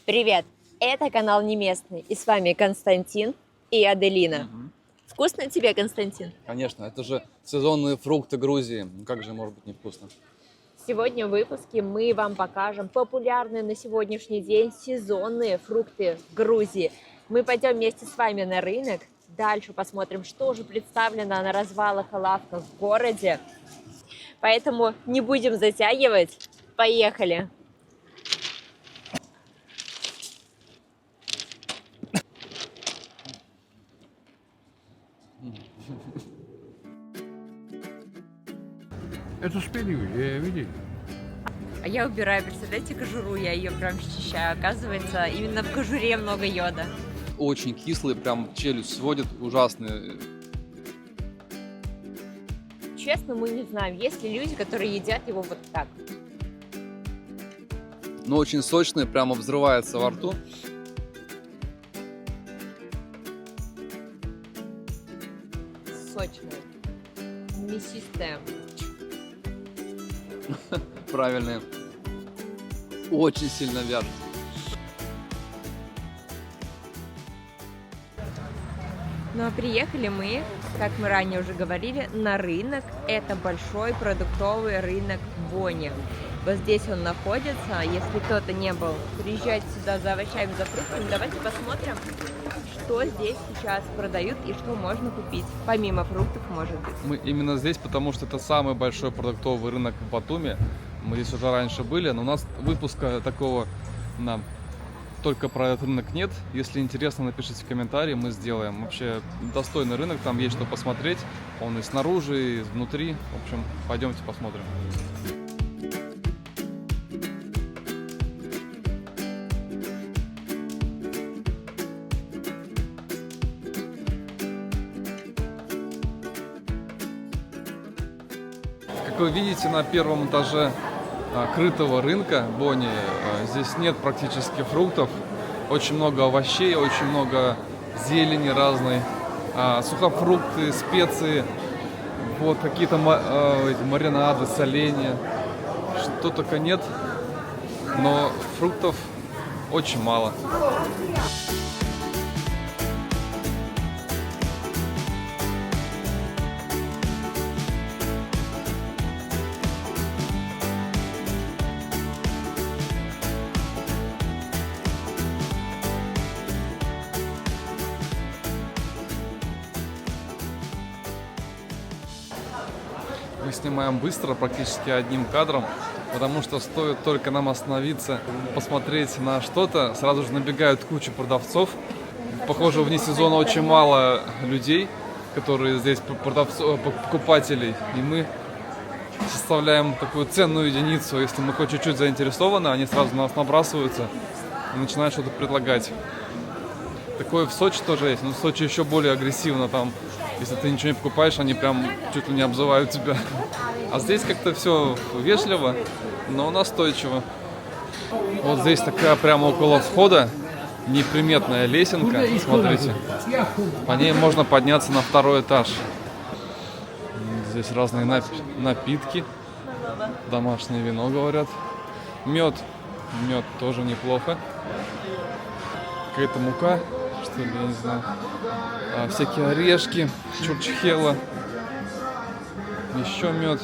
Привет! Это канал Неместный, и с вами Константин и Аделина. Вкусно тебе, Константин? Конечно, это же сезонные фрукты Грузии. Ну, как же может быть невкусно? Сегодня в выпуске мы вам покажем популярные на сегодняшний день сезонные фрукты Грузии. Мы пойдем вместе с вами на рынок, дальше посмотрим, что же представлено на развалах и лавках в городе. Поэтому не будем затягивать. Поехали! Это шпиль, видишь? А я убираю, представляете, кожуру, я ее прям счищаю. Оказывается, именно в кожуре много йода. Очень кислый, прям челюсть сводит, ужасный. Честно, мы не знаем, есть ли люди, которые едят его вот так. Но очень сочный, прямо взрывается во рту. Сочное, мясистое. Правильный. Очень сильно вяжет. Ну а приехали мы, как мы ранее уже говорили, на рынок. Это большой продуктовый рынок Бони. Вот здесь он находится. Если кто-то не был, приезжайте сюда за овощами, за фруктами. Давайте посмотрим, что здесь сейчас продают и что можно купить. Помимо фруктов, может быть. Мы именно здесь, потому что это самый большой продуктовый рынок в Батуми. Мы здесь уже раньше были, но у нас выпуска такого только про этот рынок нет. Если интересно, напишите в комментарии, мы сделаем. Вообще достойный рынок, там есть что посмотреть. Он и снаружи, и внутри. В общем, пойдемте посмотрим. Как вы видите, на первом этаже крытого рынка Бони здесь нет практически фруктов. Очень много овощей, очень много зелени разной, сухофрукты, специи, вот какие-то маринады, соленья. Что только нет, но фруктов очень мало. Мы снимаем быстро, практически одним кадром, потому что стоит только нам остановиться, посмотреть на что-то, сразу же набегают куча продавцов. Похоже, вне сезона очень мало людей, которые здесь покупателей, и мы составляем такую ценную единицу. Если мы хоть чуть-чуть заинтересованы, они сразу на нас набрасываются и начинают что-то предлагать. Такое в Сочи тоже есть, но в Сочи еще более агрессивно там. Если ты ничего не покупаешь, они прям чуть ли не обзывают тебя. А здесь как-то все вежливо, но настойчиво. Вот здесь такая прямо около входа неприметная лесенка. Смотрите, по ней можно подняться на второй этаж. Здесь разные напитки. Домашнее вино, говорят. Мед тоже неплохо. Какая-то мука, что ли, я не знаю. Всякие орешки, чурчхела, еще мед.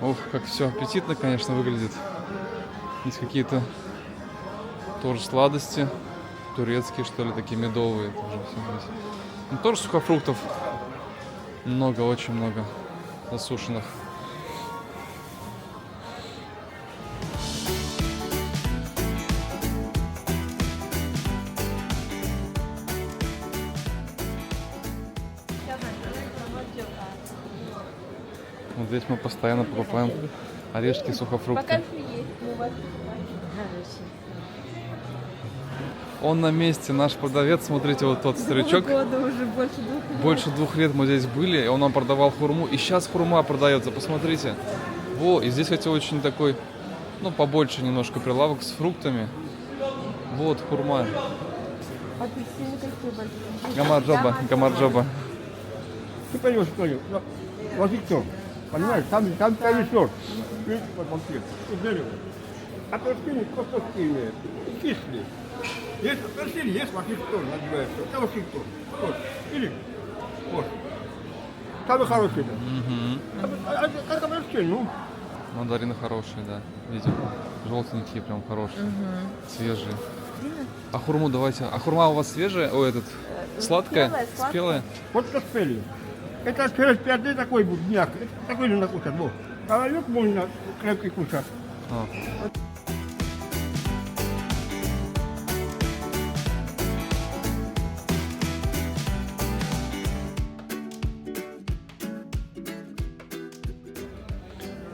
Ух, как все аппетитно, конечно, выглядит. Есть какие-то тоже сладости, турецкие, что ли, такие медовые. Тоже, ну, тоже сухофруктов много, очень много засушенных. Вот здесь мы постоянно покупаем орешки, сухофрукты. Он на месте, наш продавец, смотрите, вот тот старичок. Уже Больше 2 лет мы здесь были, и он нам продавал хурму. И сейчас хурма продается, посмотрите. Во, и здесь, кстати, очень такой, ну, побольше немножко прилавок с фруктами. Вот хурма. Апельсины какие большие. Гамарджоба. Ты понимаешь, что ли? Вот и все. Понимаешь, там колесо. Видишь, вот конкретно. апельсины просто сильные, кислые. Есть апельсин, есть Вашингтон, называется. Это Вашингтон. Вот, или, вот. Самый хороший, да. Как апельсин, ну. Мандарины хорошие, да. Видим. Желтенькие, прям хорошие. Свежие. А хурму давайте. А хурма у вас свежая? О, сладкая? Спелая, Спелая? Вот что спели. Это через 5 дней такой будет дняк. Такой же накушать. Вот. Головек можно крепкий кушать. А.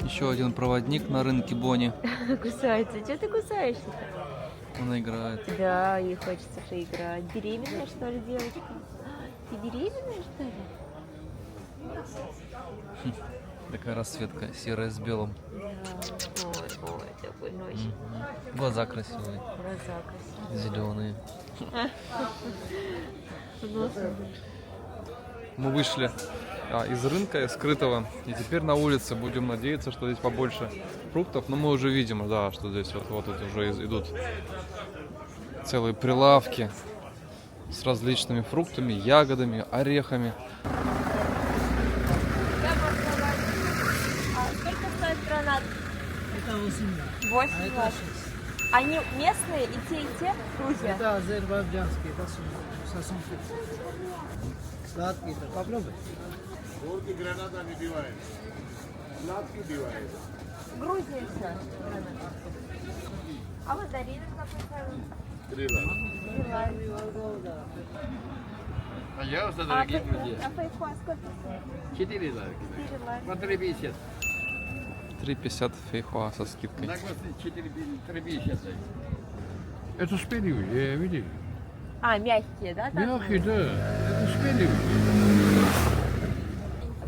Еще один проводник на рынке Бони. Кусается. Что ты кусаешься-то? Она играет. Да, ей хочется поиграть. Беременная, что ли, девочка? Ты беременная, что ли? Такая расцветка, серая с белым. Да. Ой, такой ночь. Глаза красивые, Глаза красивые. зеленые. Нос. Мы вышли из рынка скрытого, и теперь на улице будем надеяться, что здесь побольше фруктов. Но мы уже видим, да, что здесь вот уже идут целые прилавки с различными фруктами, ягодами, орехами. А сколько стоит гранат? Это 8. 8 Они местные и те, Грузия? Это азербайджанский, это совсем сладкий. Попробуй. Грузия все. А мандарины какой цены? 3 лара. Пожалуйста, А дорогие друзья. фейхоа сколько стоит? 4 лара. 4 лара. По 3,50. 3,50 фейхоа со скидкой. На год 3,50. Это спелевый, видишь? А, мягкие, да? так? Мягкий, да. Это спелевый.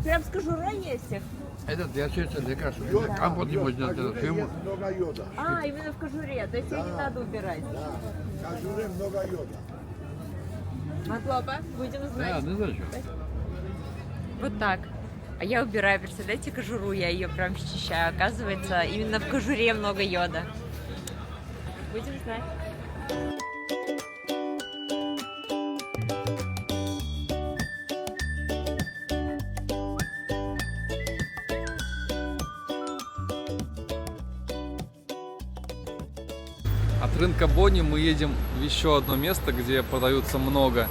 Прям с кожурой есть их? Этот я сердце лекарство. Компот не можно сделать. А, именно в кожуре, то есть ее не надо убирать. Кожуре много йода. Матлопа, будем Да, знать. ну зачем? Вот так. А я убираю, представляете, кожуру, я ее прям счищаю. Оказывается, именно в кожуре много йода. Будем знать. От рынка Бони мы едем в еще одно место, где продаются много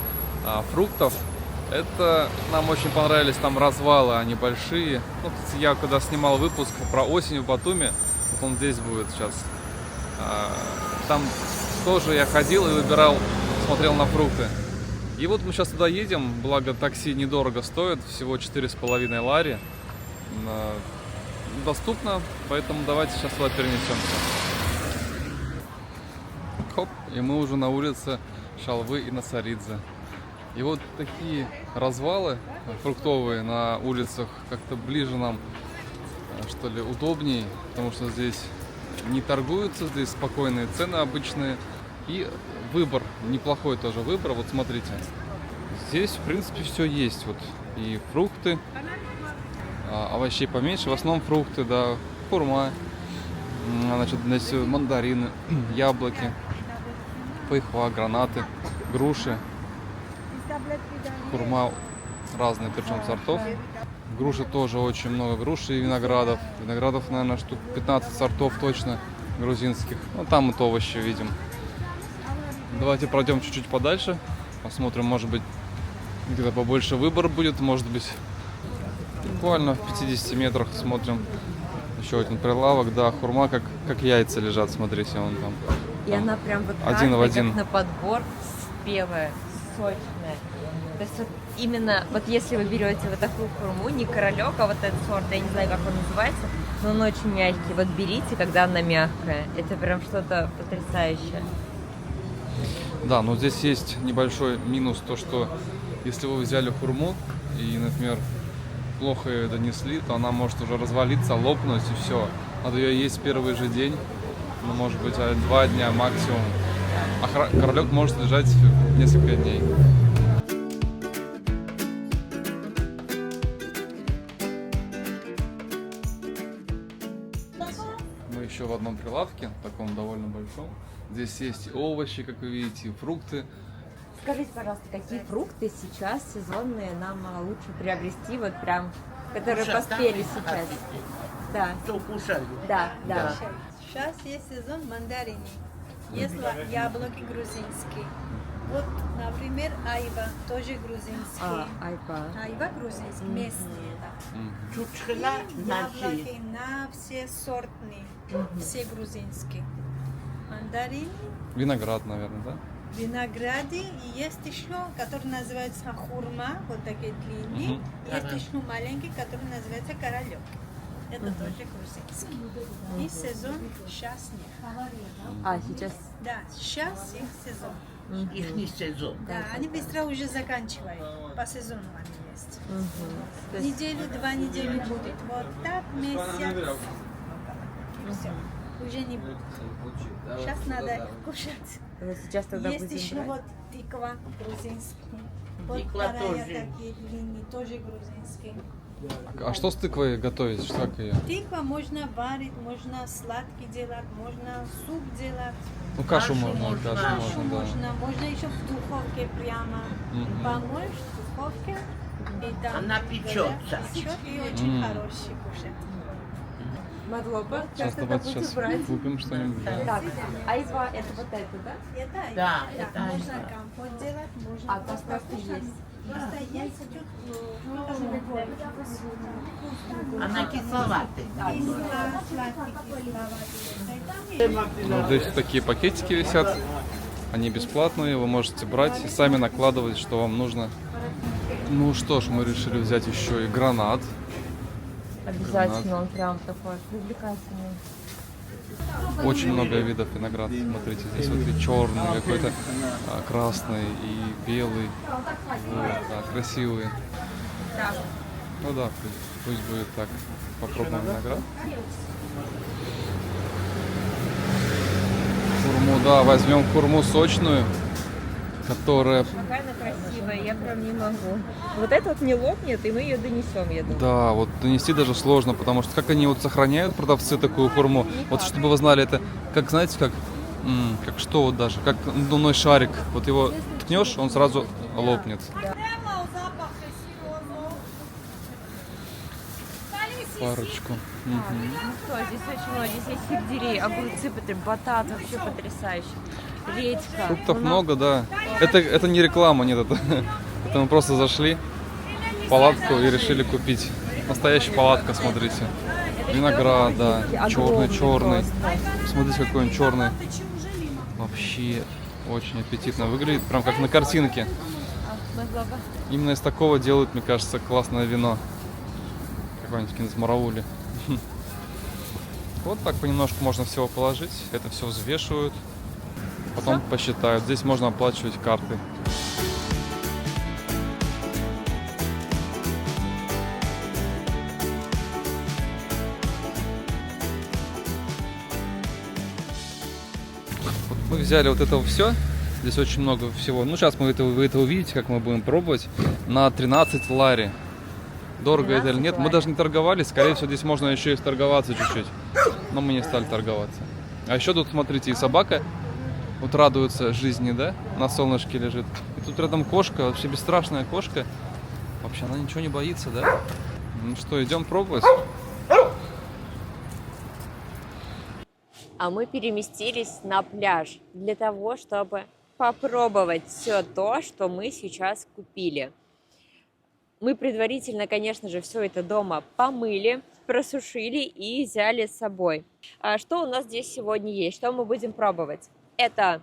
фруктов. Это нам очень понравились там развалы, они большие. Ну, я когда снимал выпуск про осень в Батуми, вот он здесь будет сейчас. Там тоже я ходил и выбирал, смотрел на фрукты. И вот мы сейчас туда едем, благо такси недорого стоит, всего 4,5 лари. Доступно, поэтому давайте сейчас туда перенесемся. Хоп, и мы уже на улице Шалвы и Насаридзе. И вот такие развалы фруктовые на улицах как-то ближе нам, что ли, удобнее, потому что здесь не торгуются, здесь спокойные цены обычные. И выбор, неплохой тоже выбор, вот смотрите. Здесь, в принципе, все есть. Вот и фрукты, овощей поменьше, в основном фрукты, да, хурма, значит, здесь мандарины, яблоки, фейхоа, гранаты, груши, хурма разные, причем сортов. Груши тоже очень много, груши и виноградов. Виноградов, наверное, штук 15 сортов точно грузинских. Ну, там вот овощи видим. Давайте пройдем чуть-чуть подальше, посмотрим, может быть, где-то побольше выбор будет, может быть, буквально в 50 метрах смотрим. Еще один прилавок, да, хурма как яйца лежат, смотрите, вон там. И она прям вот один в каждая, один. как на подбор, спелая, сочная. То есть вот именно, вот если вы берете вот такую хурму, не королек, а вот этот сорт, я не знаю, как он называется, но он очень мягкий. Вот берите, когда она мягкая. Это прям что-то потрясающее. Да, но здесь есть небольшой минус, то что если вы взяли хурму и, например, плохо ее донесли, то она может уже развалиться, лопнуть и все. Надо ее есть первый же день, ну, может быть, 2 дня максимум. А королек может лежать несколько дней. Мы еще в одном прилавке, таком довольно большом. Здесь есть и овощи, как вы видите, и фрукты. Скажите, пожалуйста, какие фрукты сейчас сезонные нам лучше приобрести, вот прям, которые поспели сейчас? Да. Что кушали? Да, да. Сейчас есть сезон мандарины, есть яблоки грузинские. Вот, например, айва, тоже грузинские. Айва. Айва грузинские, местные, да. Чучхела Яблоки на все сортные, все грузинские. Мандарины, Виноград, наверное, да? винограды, и есть еще, который называется хурма, вот такие длинные. Есть еще маленький, который называется королек. Это тоже грузинский. И сезон сейчас нет. Сейчас. Да, сейчас их сезон. Ихний сезон. Да, они быстро уже заканчивают. По сезону они есть. То есть Неделю, 2 недели будет. Вот так месяц. Все. Уже не будет. Сейчас надо их кушать. вот сейчас тогда Есть будем еще брать. вот тыква грузинский. Вот Тыква вторая тоже. такие длинные, тоже грузинские. А что с тыквой готовить? Как ее? Тыква можно варить, можно сладкий делать, можно суп делать. Ну, кашу Кашу можно, можно, кашу Кашу можно, да. можно еще в духовке прямо. Мгм. Помоешь в духовке. И там Она печется. печет и очень хороший кушать. Мадлопа, Сейчас давайте сейчас купим что-нибудь. Да. Так, айва это вот это, да? Это, Да, это можно айва. компот делать, можно А просто есть. Просто есть чуть Она кисловатая. сладкий, кисловатый. Ну, здесь такие пакетики висят. Они бесплатные, вы можете брать и сами накладывать, что вам нужно. Ну что ж, мы решили взять еще и гранат. Обязательно, он прям такой привлекательный. Очень много видов винограда. Смотрите, здесь вот и черный, какой-то красный и белый. Вот, да, красивые. Ну да, пусть будет так. Попробуем виноград. Хурму, да, возьмем хурму сочную, которая... Какая она красивая, я прям не могу. Вот это вот не лопнет, и мы ее донесем, я думаю. Да, вот донести даже сложно, потому что как они вот сохраняют, продавцы, такую хурму. Вот чтобы вы знали, это как, знаете, как что вот даже, как надувной шарик. Вот его ткнешь, он сразу лопнет. Парочку. Ну что, здесь очень много, здесь есть сельдерей, огурцы, батат, вообще потрясающе. Редька. Фруктов Ну, много, да. Это не реклама, нет, это мы просто зашли в палатку и решили купить. Настоящая палатка, смотрите. Виноград, да, огромный черный. просто. Смотрите, какой он черный. Вообще очень аппетитно выглядит, прям как на картинке. Мадлопа. Именно из такого делают, мне кажется, классное вино. Какой-нибудь кинзмараули. Вот так понемножку можно всего положить. Это все взвешивают. Потом посчитают. Здесь можно оплачивать картой. Вот мы взяли вот это все. Здесь очень много всего. Ну, сейчас вы это увидите, как мы будем пробовать. На 13 лари. Дорого это или нет? Мы даже не торговались. Скорее всего, здесь можно еще и торговаться чуть-чуть. Но мы не стали торговаться. А еще тут, смотрите, и собака вот радуется жизни, да? На солнышке лежит. И тут рядом кошка, вообще бесстрашная кошка. Вообще она ничего не боится, да? Ну что, идем пробовать? А мы переместились на пляж для того, чтобы попробовать все то, что мы сейчас купили. Мы предварительно, конечно же, все это дома помыли, просушили и взяли с собой. А что у нас здесь сегодня есть? Что мы будем пробовать? Это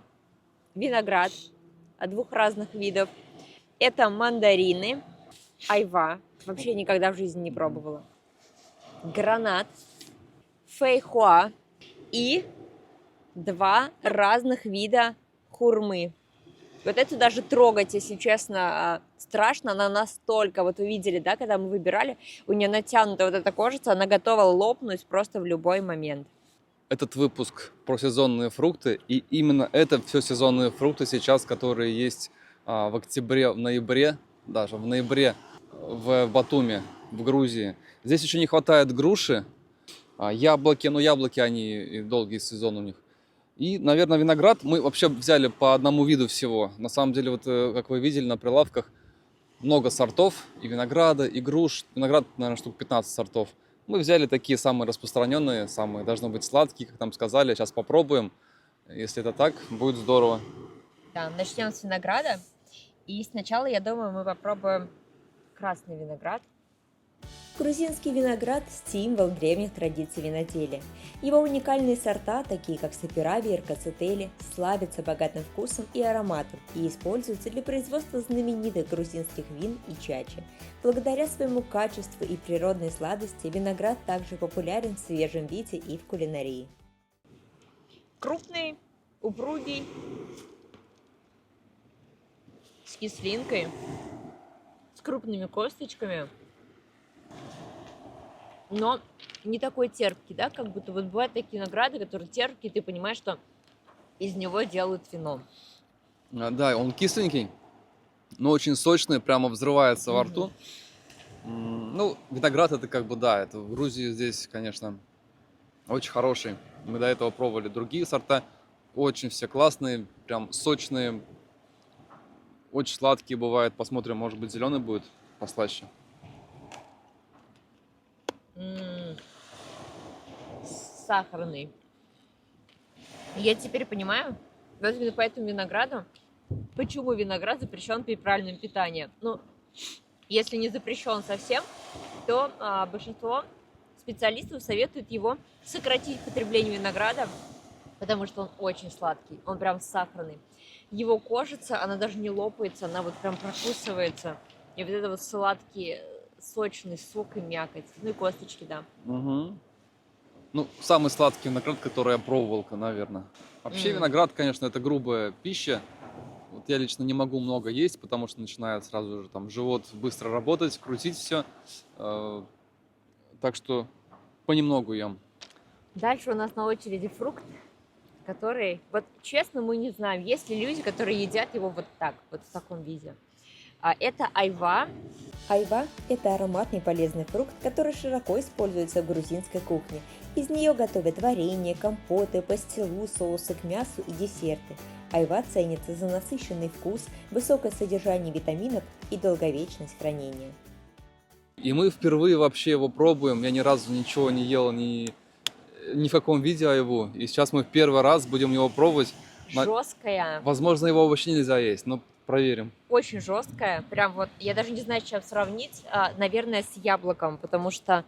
виноград двух разных видов. Это мандарины, айва. Вообще никогда в жизни не пробовала. Гранат, фейхоа и 2 разных вида хурмы. Вот это даже трогать, если честно, страшно. Она настолько, вот вы видели, да, когда мы выбирали, у нее натянута вот эта кожица, она готова лопнуть просто в любой момент. Этот выпуск про сезонные фрукты, и именно это все сезонные фрукты сейчас, которые есть в октябре, в ноябре, даже в ноябре в Батуми, в Грузии. Здесь еще не хватает груши, Яблоки, но яблоки они и долгий сезон у них. И, наверное, виноград мы вообще взяли по одному виду всего. На самом деле, вот как вы видели на прилавках, много сортов и винограда, и груш. Виноград, наверное, штук 15 сортов. Мы взяли такие самые распространенные, самые, должны быть сладкие, как нам сказали. Сейчас попробуем. Если это так, будет здорово. Да, начнем с винограда. И сначала, я думаю, мы попробуем красный виноград. Грузинский виноград – символ древних традиций виноделия. Его уникальные сорта, такие как Саперави и Иркацетели, славятся богатым вкусом и ароматом и используются для производства знаменитых грузинских вин и чачи. Благодаря своему качеству и природной сладости виноград также популярен в свежем виде и в кулинарии. Крупный, упругий, с кислинкой, с крупными косточками. Но не такой терпкий, да, как будто вот бывают такие винограды, которые терпкие, ты понимаешь, что из него делают вино. Да, он кисленький, но очень сочный, прямо взрывается во рту. Ну, виноград это как бы, да, это в Грузии здесь, конечно, очень хороший. Мы до этого пробовали другие сорта, очень все классные, прям сочные, очень сладкие бывают. Посмотрим, может быть, зеленый будет послаще. Сахарный. Я теперь понимаю, вот именно по этому винограду, почему виноград запрещен при правильном питании. Ну, если не запрещен совсем, то большинство специалистов советуют его сократить потребление винограда, потому что он очень сладкий, он прям сахарный. Его кожица, она даже не лопается, она вот прям прокусывается. И вот это вот сладкий, сочный сок и мякоть. Ну и косточки, да. Угу. Ну, самый сладкий виноград, который я пробовал, наверное. Вообще виноград, конечно, это грубая пища. Вот я лично не могу много есть, потому что начинает сразу же там живот быстро работать, крутить все. Так что понемногу ем. Дальше у нас на очереди фрукт, который, вот честно, мы не знаем, есть ли люди, которые едят его вот так, вот в таком виде. Это айва. Айва – это ароматный полезный фрукт, который широко используется в грузинской кухне. Из нее готовят варенье, компоты, пастилу, соусы к мясу и десерты. Айва ценится за насыщенный вкус, высокое содержание витаминов и долговечность хранения. И мы впервые вообще его пробуем. Я ни разу ничего не ел, ни в каком виде айву. И сейчас мы в первый раз будем его пробовать. Жесткая. Возможно, его вообще нельзя есть, но проверим. Очень жесткая. Прям вот, я даже не знаю, с чем сравнить. Наверное, с яблоком, потому что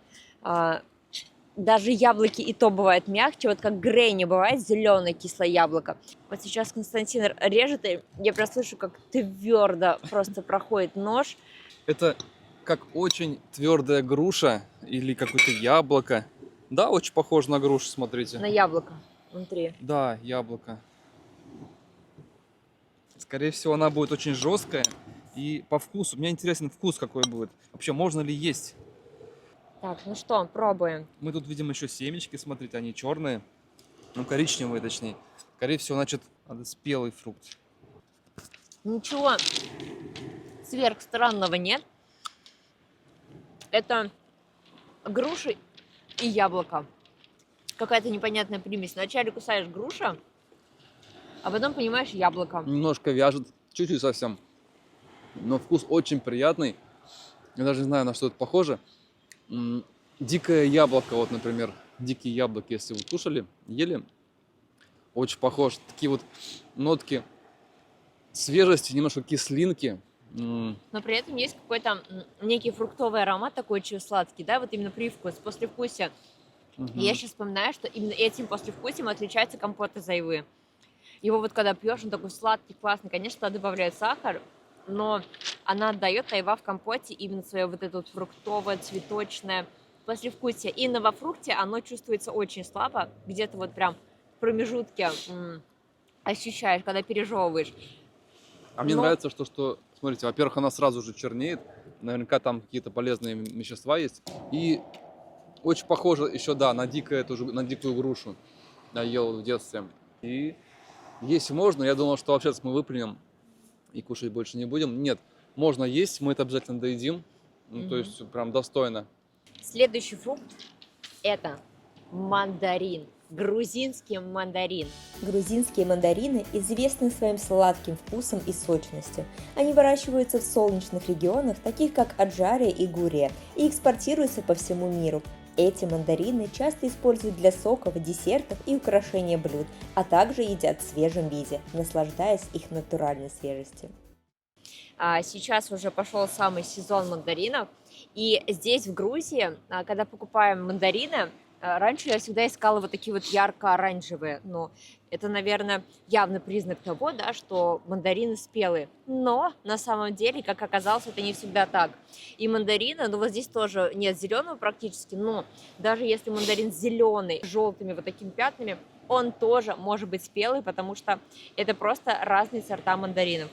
даже яблоки и то бывает мягче. Вот как гренни бывает, зеленое кислое яблоко. Вот сейчас Константин режет, и я прям слышу, как твердо просто проходит нож. Это как очень твердая груша или какое-то яблоко. Да, очень похоже на грушу, смотрите. На яблоко внутри. Да, яблоко. Скорее всего, она будет очень жесткая. И по вкусу, мне интересен вкус какой будет. Вообще, можно ли есть? Так, ну что, пробуем. Мы тут видим еще семечки, смотрите, они черные. Ну, коричневые, точнее. Скорее всего, значит, это спелый фрукт. Ничего сверхстранного нет. Это груши и яблоко. Какая-то непонятная примесь. Вначале кусаешь груша, а потом понимаешь яблоко. Немножко вяжет, чуть-чуть совсем. Но вкус очень приятный. Я даже не знаю, на что это похоже. Дикое яблоко, вот, например. Дикие яблоки, если вы кушали, ели. Очень похож. Такие вот нотки свежести, немножко кислинки. Но при этом есть какой-то некий фруктовый аромат, такой очень сладкий, да, вот именно привкус, послевкусие. И я сейчас вспоминаю, что именно этим послевкусием отличается компот из айвы. Его вот когда пьешь, он такой сладкий, классный. Конечно, туда добавляют сахар, но она отдает айва в компоте именно свое вот это вот фруктовое, цветочное послевкусие. И во фрукте оно чувствуется очень слабо, где-то вот прям в промежутке ощущаешь, когда пережевываешь. А мне нравится, что, смотрите, во-первых, она сразу же чернеет. Наверняка там какие-то полезные вещества есть. И очень похоже еще, да, на дикую грушу. Я ел в детстве. И есть можно. Я думал, что вообще мы выплюнем и кушать больше не будем. Нет, можно есть, мы это обязательно доедим. Ну, то есть прям достойно. Следующий фрукт – это мандарин. Грузинский мандарин. Грузинские мандарины известны своим сладким вкусом и сочностью. Они выращиваются в солнечных регионах, таких как Аджария и Гурия, и экспортируются по всему миру. Эти мандарины часто используют для соков, десертов и украшения блюд, а также едят в свежем виде, наслаждаясь их натуральной свежестью. Сейчас уже пошел самый сезон мандаринов, и здесь, в Грузии, когда покупаем мандарины, раньше я всегда искала вот такие вот ярко-оранжевые, но это, наверное, явный признак того, да, что мандарины спелые. Но на самом деле, как оказалось, это не всегда так. И мандарины, ну вот здесь тоже нет зеленого практически, но даже если мандарин зеленый, с желтыми вот такими пятнами, он тоже может быть спелый, потому что это просто разные сорта мандаринов.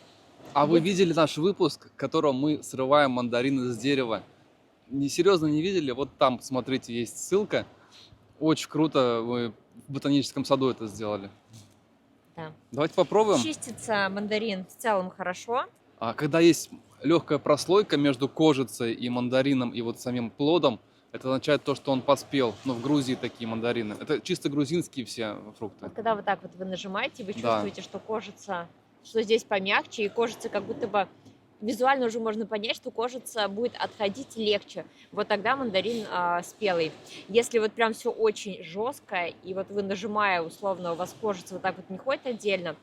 А вы видели наш выпуск, в котором мы срываем мандарины с дерева? Серьезно не видели? Вот там, смотрите, есть ссылка. Очень круто, вы в ботаническом саду это сделали. Да. Давайте попробуем. Чистится мандарин в целом хорошо. А когда есть легкая прослойка между кожицей и мандарином и вот самим плодом, это означает то, что он поспел. Ну, в Грузии такие мандарины. Это чисто грузинские все фрукты. Вот когда вот так вот вы нажимаете, вы Да. чувствуете, что кожица, что здесь помягче, и кожица как будто бы визуально уже можно понять, что кожица будет отходить легче. Вот тогда мандарин спелый. Если вот прям все очень жесткое, и вот вы, нажимая, условно, у вас кожица вот так вот не ходит отдельно,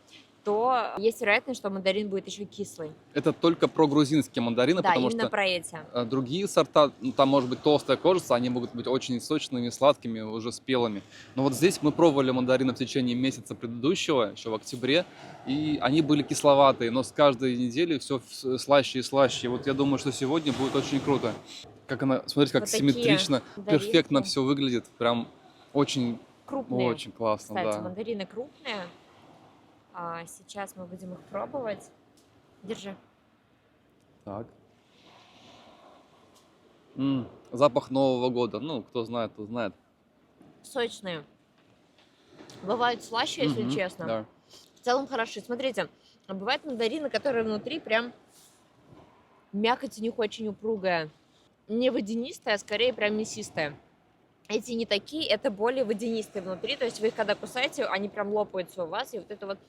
то есть вероятность, что мандарин будет еще кислый. Это только про грузинские мандарины, Да, потому именно что про эти. другие сорта, ну, там может быть толстая кожица, они могут быть очень сочными, сладкими, уже спелыми. Но вот здесь мы пробовали мандарины в течение месяца предыдущего, еще в октябре, и они были кисловатые, но с каждой недели все слаще и слаще. И вот я думаю, что сегодня будет очень круто. Как она, смотрите, как Вот такие симметрично, мандаринки. перфектно все выглядит, прям очень, Крупные. очень классно, Кстати, да. мандарины крупные. Сейчас мы будем их пробовать. Держи. Так. Запах Нового года, ну, кто знает, тот знает. Сочные. Бывают слаще, если Мгм, честно. да. В целом хороши. Смотрите, бывают мандарины, которые внутри прям мякоть у них очень упругая. Не водянистая, а скорее прям мясистая. Эти не такие, это более водянистые внутри. То есть вы их когда кусаете, они прям лопаются у вас. И вот это вот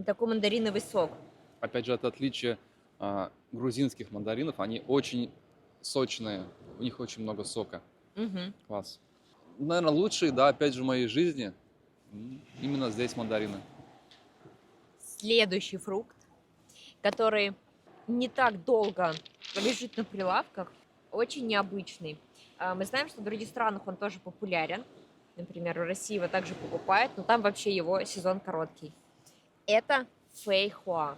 такой мандариновый сок. Опять же, это отличие грузинских мандаринов, они очень сочные, у них очень много сока. Мгм. Класс. Наверное, лучшие, да, опять же, в моей жизни именно здесь мандарины. Следующий фрукт, который не так долго лежит на прилавках, очень необычный. Мы знаем, что в других странах он тоже популярен. Например, в России его также покупают, но там вообще его сезон короткий. Это фейхоа.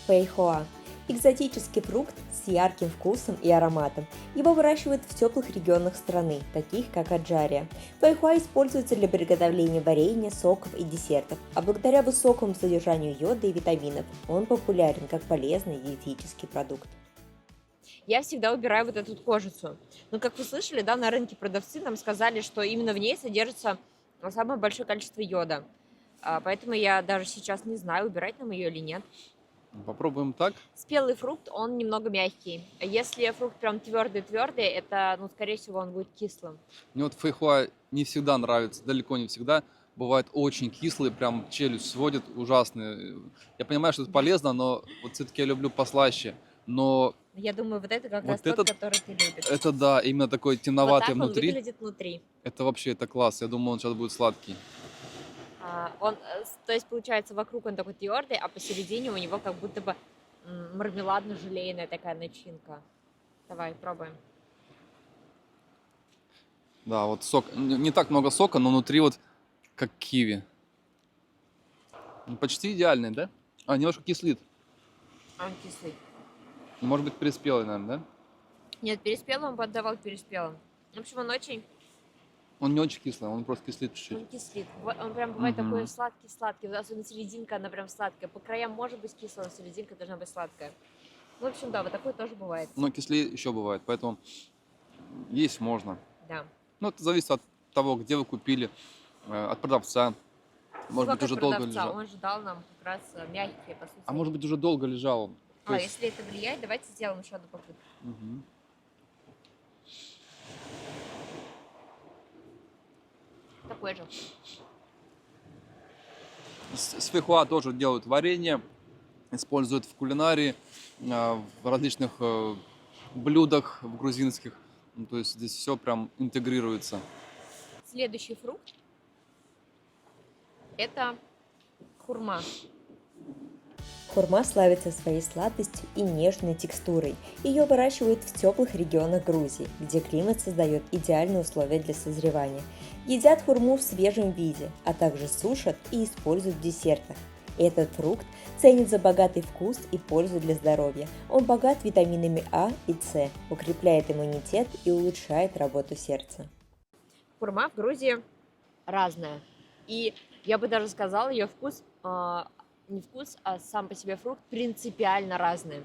Фейхоа – экзотический фрукт с ярким вкусом и ароматом. Его выращивают в теплых регионах страны, таких как Аджария. Фейхоа используется для приготовления варенья, соков и десертов, а благодаря высокому содержанию йода и витаминов он популярен как полезный диетический продукт. Я всегда убираю вот эту кожицу. Но, как вы слышали, да, на рынке продавцы нам сказали, что именно в ней содержится самое большое количество йода. Поэтому я даже сейчас не знаю, убирать нам ее или нет. Попробуем так. Спелый фрукт, он немного мягкий. Если фрукт прям твердый-твердый, это, ну, скорее всего, он будет кислым. Мне вот фейхоа не всегда нравится, далеко не всегда. Бывает очень кислый, прям челюсть сводит, ужасный. Я понимаю, что это полезно, но вот все-таки я люблю послаще. Но Я думаю, вот это как Вот раз тот, этот- который ты любишь. это да, именно такой Вот темноватый так он внутри. выглядит внутри. Это вообще, это класс. Я думаю, он сейчас будет сладкий. То есть, получается, вокруг он такой твердый, а посередине у него как будто бы мармеладно-желейная такая начинка. Давай, пробуем. Да, вот сок. Не так много сока, но внутри вот как киви. Ну, почти идеальный, да? Немножко кислит. Он кислый. Может быть, переспелый, наверное, да? Нет, переспелым он поддавал переспелым. В общем, он очень Он не очень кислый, он просто кислит чуть-чуть. он кислит. Он прям бывает Мгм. такой сладкий-сладкий. Особенно серединка, она прям сладкая. По краям может быть кислая, но серединка должна быть сладкая. Ну, в общем, да, вот такое тоже бывает. Но кислее еще бывает, поэтому есть можно. Да. Ну, это зависит от того, где вы купили, от продавца. Может быть, Сколько уже от долго продавца? лежал. Он же дал нам как раз мягкие, по сути. А может быть, уже долго лежал он. То есть- Если это влияет, давайте сделаем еще одну попытку. Мгм. такой же. С фейхоа тоже делают варенье, используют в кулинарии, в различных блюдах в грузинских. Ну, то есть здесь все прям интегрируется. Следующий фрукт – это хурма. Хурма славится своей сладостью и нежной текстурой. Ее выращивают в теплых регионах Грузии, где климат создает идеальные условия для созревания. Едят хурму в свежем виде, а также сушат и используют в десертах. Этот фрукт ценят за богатый вкус и пользу для здоровья. Он богат витаминами А и С, укрепляет иммунитет и улучшает работу сердца. Хурма в Грузии разная. И я бы даже сказала, ее вкус, не вкус, а сам по себе фрукт принципиально разный.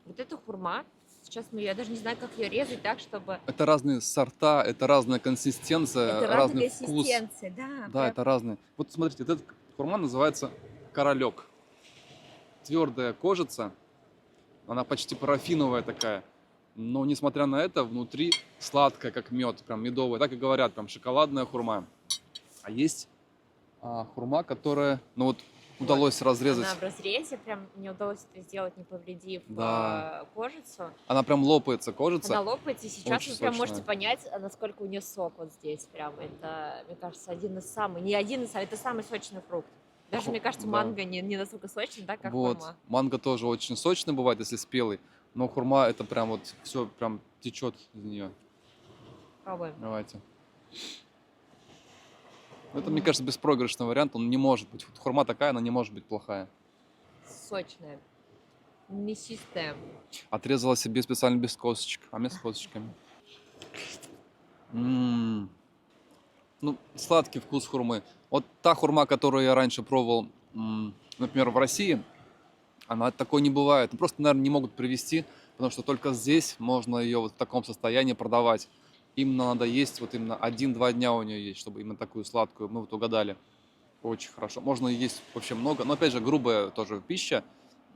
Вот эта хурма, сейчас я даже не знаю, как ее резать так, чтобы... Это разные сорта, это разная консистенция, Это разный разные вкус. консистенции, да. Да, это разные. Вот смотрите, этот хурма называется королек. Твердая кожица, она почти парафиновая такая. Но несмотря на это, внутри сладкая, как мед, прям медовая. Так и говорят, прям шоколадная хурма. А есть хурма, которая, ну вот, удалось разрезать. Она в разрезе, прям мне удалось это сделать, не повредив кожицу. Она прям лопается, кожица. Она лопается, и сейчас Очень вы прям сочная. можете понять, насколько у нее сок вот здесь прям. Это, мне кажется, один из самых, не один из самых, это самый сочный фрукт. Даже, мне кажется, Да. манго не настолько сочный, да, как Вот. хурма. Манго тоже очень сочный бывает, если спелый. Но хурма это прям вот все прям течет из нее. Пробуем. Давайте. Это, мне кажется, беспроигрышный вариант. Он не может быть. Вот хурма такая, она не может быть плохая. Сочная, мясистая. Отрезала себе специально без косточек, а мне с косточками. Ну, сладкий вкус хурмы. Вот та хурма, которую я раньше пробовал, например, в России, она такой не бывает. Ну, просто, наверное, не могут привезти, потому что только здесь можно ее вот в таком состоянии продавать. Именно надо есть, вот именно 1-2 дня у нее есть, чтобы именно такую сладкую. Мы вот угадали. Очень хорошо. Можно есть вообще много, но опять же грубая тоже пища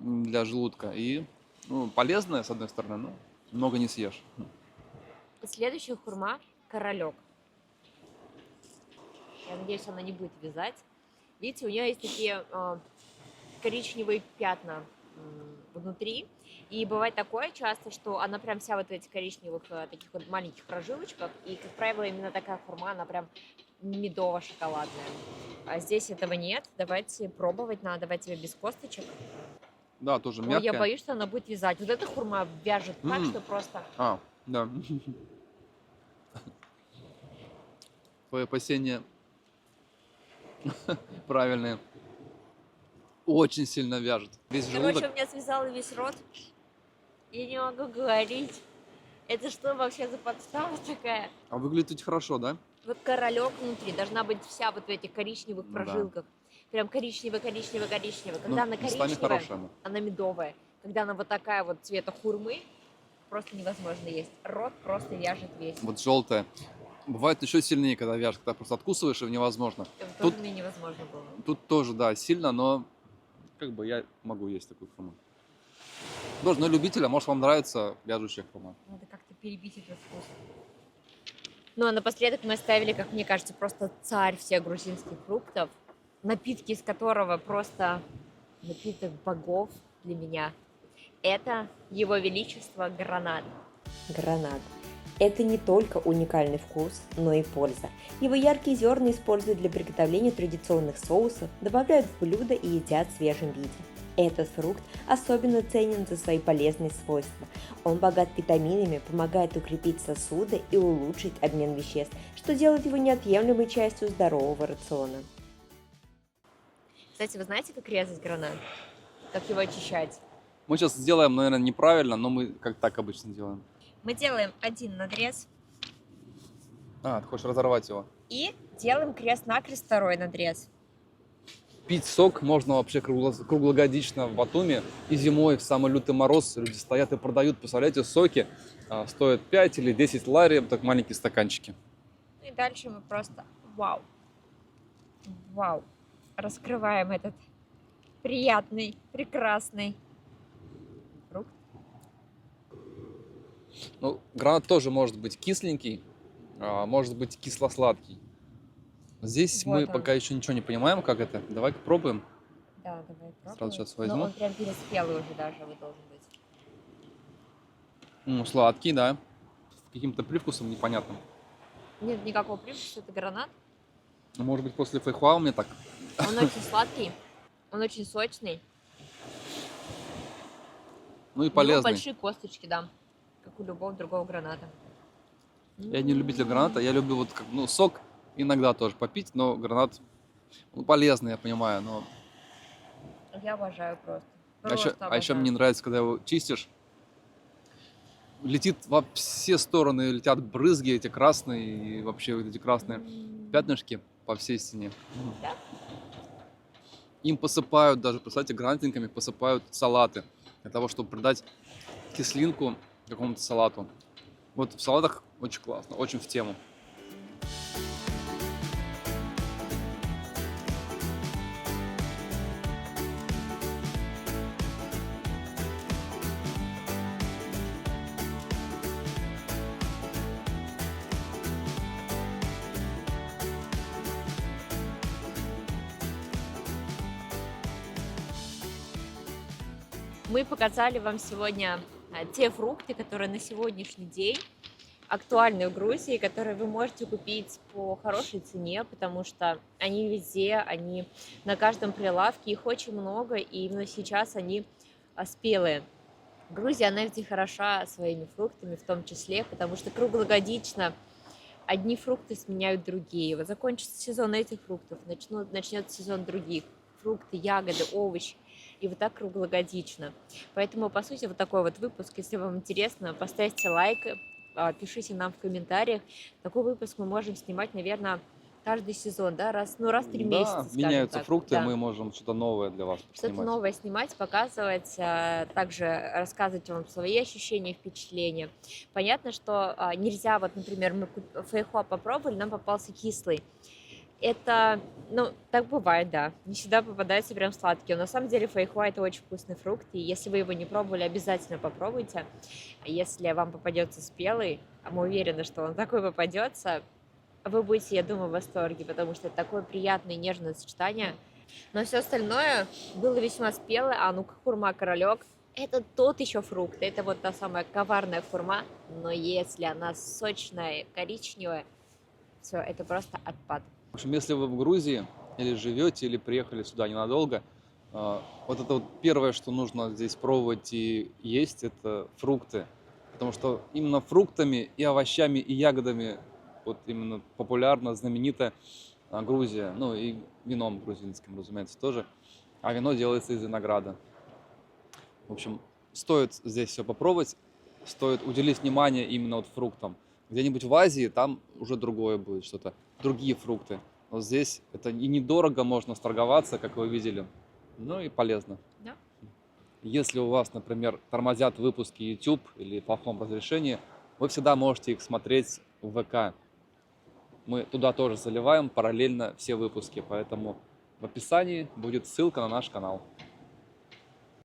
для желудка. И полезная, с одной стороны, но много не съешь. Следующая хурма – королек. Я надеюсь, она не будет вязать. Видите, у нее есть такие коричневые пятна внутри. И бывает такое часто, что она прям вся вот в этих коричневых таких вот маленьких прожилочках. И, как правило, именно такая хурма, она прям медово-шоколадная. А здесь этого нет. Давайте пробовать надо. Давайте тебе без косточек. Да, тоже Ой, мягкая. я боюсь, что она будет вязать. Вот эта хурма вяжет так, что просто... Да. Твои опасения правильные. Очень сильно вяжет. Весь желудок. Короче, у меня связал весь рот. Я не могу говорить. Это что вообще за подстава такая? А выглядит ведь хорошо, да? Вот королек внутри должна быть вся вот в этих коричневых прожилках. Прям коричневая. Когда она местами коричневая, хорошая она. она медовая. Когда она вот такая вот цвета хурмы, просто невозможно есть. Рот просто вяжет весь. Вот желтая. Бывает еще сильнее, когда вяжет, когда просто откусываешь, и невозможно. Это Тут- тоже мне невозможно было. Тут тоже, да, сильно, но как бы я могу есть такую хурму. Тоже на любителя, может, вам нравится вяжущая хурма. Надо как-то перебить этот вкус. Ну а напоследок мы оставили, как мне кажется, просто царь всех грузинских фруктов, напитки из которого просто напиток богов для меня. Это Его Величество гранат. Гранат. Это не только уникальный вкус, но и польза. Его яркие зерна используют для приготовления традиционных соусов, добавляют в блюда и едят в свежем виде. Этот фрукт особенно ценен за свои полезные свойства. Он богат витаминами, помогает укрепить сосуды и улучшить обмен веществ, что делает его неотъемлемой частью здорового рациона. Кстати, вы знаете, как резать гранат? Как его очищать? Мы сейчас сделаем, наверное, неправильно, но мы как так обычно делаем. Мы делаем один надрез Ты хочешь разорвать его? и делаем крест-накрест второй надрез. Пить сок можно вообще круглогодично в Батуми. И зимой, в самый лютый мороз, люди стоят и продают, представляете, соки. Стоят 5 или 10 лари, так маленькие стаканчики. И дальше мы просто вау, раскрываем этот приятный, прекрасный фрукт. Ну, гранат тоже может быть кисленький, может быть кисло-сладкий. Здесь Вот мы он. пока еще ничего не понимаем, как это. Давай-ка пробуем. Да, давай пробуем. Сразу сейчас Но возьму. он прям переспелый уже даже вы должен быть. Сладкий, да. С каким-то привкусом непонятным. Нет никакого привкуса, это гранат. Может быть, после фейхуа у меня так. Он очень сладкий, он очень сочный. Ну и У него полезный. большие косточки, да, как у любого другого граната. Я не любитель граната, я люблю вот как, ну, сок иногда тоже попить, но гранат полезный, я понимаю, но... Я обожаю просто. А еще обожаю. мне нравится, когда его чистишь, летит во все стороны, летят брызги эти красные, и вообще вот эти красные пятнышки по всей стене. Да? Им посыпают даже, представьте, гранатинками посыпают салаты, для того, чтобы придать кислинку какому-то салату. Вот в салатах очень классно, очень в тему. Мы показали вам сегодня те фрукты, которые на сегодняшний день актуальны в Грузии, которые вы можете купить по хорошей цене, потому что они везде, они на каждом прилавке, их очень много, и именно сейчас они спелые. Грузия, она ведь и хороша своими фруктами в том числе, потому что круглогодично одни фрукты сменяют другие. Вот закончится сезон этих фруктов, начнется сезон других. Фрукты, ягоды, овощи. И вот так круглогодично. Поэтому, по сути, вот такой вот выпуск. Если вам интересно, поставьте лайк, пишите нам в комментариях. Такой выпуск мы можем снимать, наверное, каждый сезон, да, раз в 3 месяца. Да, меняются так. фрукты, Да. мы можем что-то новое для вас Что-то снимать. новое снимать, показывать, также рассказывать вам свои ощущения, впечатления. Понятно, что нельзя, вот, например, мы фейхуа попробовали, нам попался кислый. Это, ну, так бывает, да. Не всегда попадается прям сладкий. Но на самом деле фейхуа это очень вкусный фрукт. И если вы его не пробовали, обязательно попробуйте. Если вам попадется спелый, а мы уверены, что он такой попадется, вы будете, я думаю, в восторге, потому что это такое приятное и нежное сочетание. Но все остальное было весьма спелое. А ну, хурма королек, это тот еще фрукт. Это вот та самая коварная хурма. Но если она сочная, коричневая, все, это просто отпад. В общем, если вы в Грузии или живете, или приехали сюда ненадолго, вот это вот первое, что нужно здесь пробовать и есть, это фрукты. Потому что именно фруктами и овощами и ягодами вот именно популярна, знаменита Грузия. Ну и вином грузинским, разумеется, тоже. А вино делается из винограда. В общем, стоит здесь все попробовать, стоит уделить внимание именно вот фруктам. Где-нибудь в Азии там уже другое будет что-то, другие фрукты. Но здесь это и недорого, можно сторговаться, как вы видели, ну и полезно. Да. Если у вас, например, тормозят выпуски YouTube или в плохом разрешении, вы всегда можете их смотреть в ВК. Мы туда тоже заливаем параллельно все выпуски, поэтому в описании будет ссылка на наш канал.